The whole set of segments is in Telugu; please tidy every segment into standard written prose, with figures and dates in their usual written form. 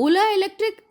ఓలా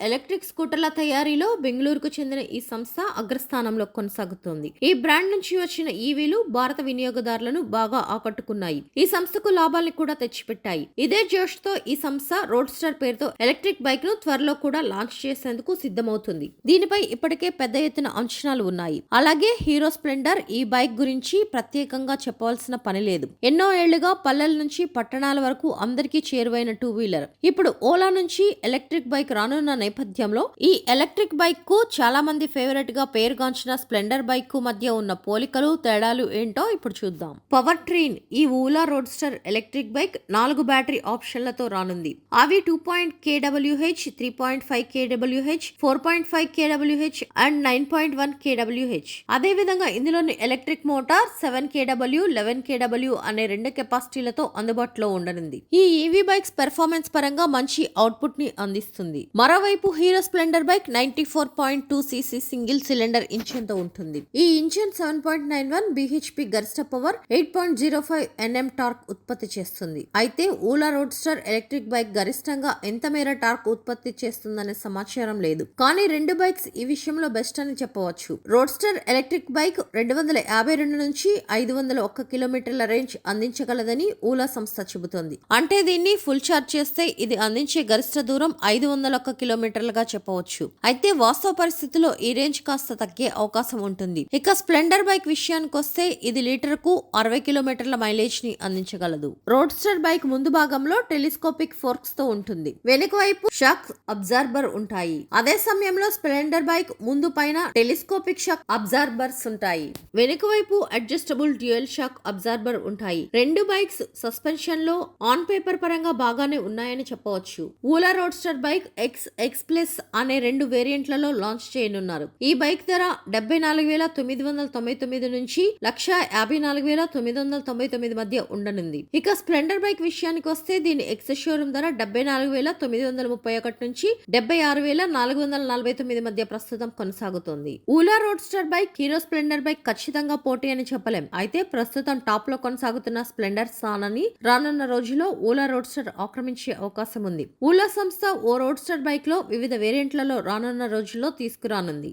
ఎలక్ట్రిక్ స్కూటర్ల తయారీలో బెంగళూరుకు చెందిన ఈ సంస్థ అగ్రస్థానంలో కొనసాగుతోంది. ఈ బ్రాండ్ నుంచి వచ్చిన ఈవీలు భారత వినియోగదారులను బాగా ఆకట్టుకున్నాయి. ఈ సంస్థకు లాభాల్ని కూడా తెచ్చిపెట్టాయి. ఇదే జోష్ తో ఈ సంస్థ రోడ్స్టర్ పేరుతో ఎలక్ట్రిక్ బైక్ ను త్వరలో కూడా లాంచ్ చేసేందుకు సిద్ధమవుతుంది. దీనిపై ఇప్పటికే పెద్ద ఎత్తున అంచనాలు ఉన్నాయి. అలాగే హీరో స్ప్లెండర్ ఈ బైక్ గురించి ప్రత్యేకంగా చెప్పవలసిన పని లేదు. ఎన్నో ఏళ్లుగా పల్లెల నుంచి పట్టణాల వరకు అందరికీ చేరువైన టూ వీలర్ ఇప్పుడు ఓలా నుంచి ఎలక్ట్రిక్ బైక్ రానున్న నేపథ్యంలో ఈ ఎలక్ట్రిక్ బైక్ కు చాలా మంది ఫేవరెట్ గా పేరుగాంచిన స్ప్లెండర్ బైక్ కు మధ్య ఉన్న పోలికలు తేడాలు ఏంటో ఇప్పుడు చూద్దాం. పవర్ ట్రైన్ ఈ Ola roadster electric bike 4 battery ఆప్షన్లతో రానుంది. అవి 2.0 kWh, 3.5 kWh, 4.5 kWh and 9.1 kWh. అదే విధంగా ఇందులోని ఎలక్ట్రిక్ మోటార్ 7 kW, 11 kW అనే 2 కెపాసిటీలతో అందుబాటులో ఉండనుంది. ఈ ఈవీ బైక్స్ పెర్ఫార్మెన్స్ పరంగా మంచి అవుట్పుట్ ని అందిస్తుంది. మరోవైపు hero Splendor bike 94.2 cc single cylinder engine తో ఉంటుంది. ఈ ఇంజిన్ 7.91 bhp గరిష్ట పవర్, 8.05 Nm టార్క్ ఉత్పత్తి చేస్తుంది. అయితే ఓలా రోడ్స్టర్ ఎలక్ట్రిక్ బైక్ గరిష్టంగా ఎంత మేర టార్క్ ఉత్పత్తి చేస్తుందనే సమాచారం లేదు. కానీ రెండు బైక్స్ ఈ విషయంలో బెస్ట్ అని చెప్పవచ్చు. రోడ్స్టర్ ఎలక్ట్రిక్ బైక్ 252 నుంచి 501 కిలోమీటర్ల రేంజ్ అందించగలదని ఓలా సంస్థ చెబుతోంది. అంటే దీన్ని ఫుల్ ఛార్జ్ చేస్తే ఇది అందించే గరిష్ట దూరం 501 కిలోమీటర్లుగా చెప్పవచ్చు. అయితే వాస్తవ పరిస్థితిలో ఈ రేంజ్ కాస్త తగ్గే అవకాశం ఉంటుంది. ఇక స్ప్లెండర్ బైక్ విషయానికి వస్తే ఇది లీటర్కు 60 కిలోమీటర్ల మైలేజ్ ని అందించగలదు. రోడ్స్టర్ బైక్ ముందు భాగంలో టెలిస్కోపిక్ ఫోర్క్స్ తో ఉంటుంది. వెనుక వైపు షాక్ అబ్జార్బర్ ఉంటాయి. అదే సమయంలో స్ప్లెండర్ బైక్ ముందు పైన టెలిస్కోపిక్ షాక్ అబ్జార్బర్స్ ఉంటాయి. వెనుక వైపు అడ్జస్టబుల్ డ్యూయల్ షాక్ అబ్జార్బర్ ఉంటాయి. రెండు బైక్స్ సస్పెన్షన్ లో ఆన్ పేపర్ పరంగా బాగానే ఉన్నాయని చెప్పవచ్చు. Ola roadster bike X plus అనే 2 వేరియంట్లలో లాంచ్ చేయనున్నారు. ఈ బైక్ ధర 74,999 నుంచి 154,999 మధ్య ఉండనుంది. ఇక స్ప్లెండర్ బైక్ విషయానికి వస్తే దీని ఎక్స్ షోరూమ్ ధర 74,931 నుంచి 76,449 మధ్య ప్రస్తుతం కొనసాగుతోంది. Ola roadster bike hero Splendor bike ఖచ్చితంగా పోటీ అని చెప్పలేం. అయితే ప్రస్తుతం టాప్ లో కొనసాగుతున్న స్ప్లెండర్ స్థానాన్ని రానున్న రోజుల్లో ఓలా రోడ్స్టర్ ఆక్రమించే అవకాశం ఉంది. ఓలా సంస్థ ఓ రోడ్స్టర్ బైక్ లో వివిధ వేరియంట్లలో రానున్న రోజుల్లో తీసుకురానుంది.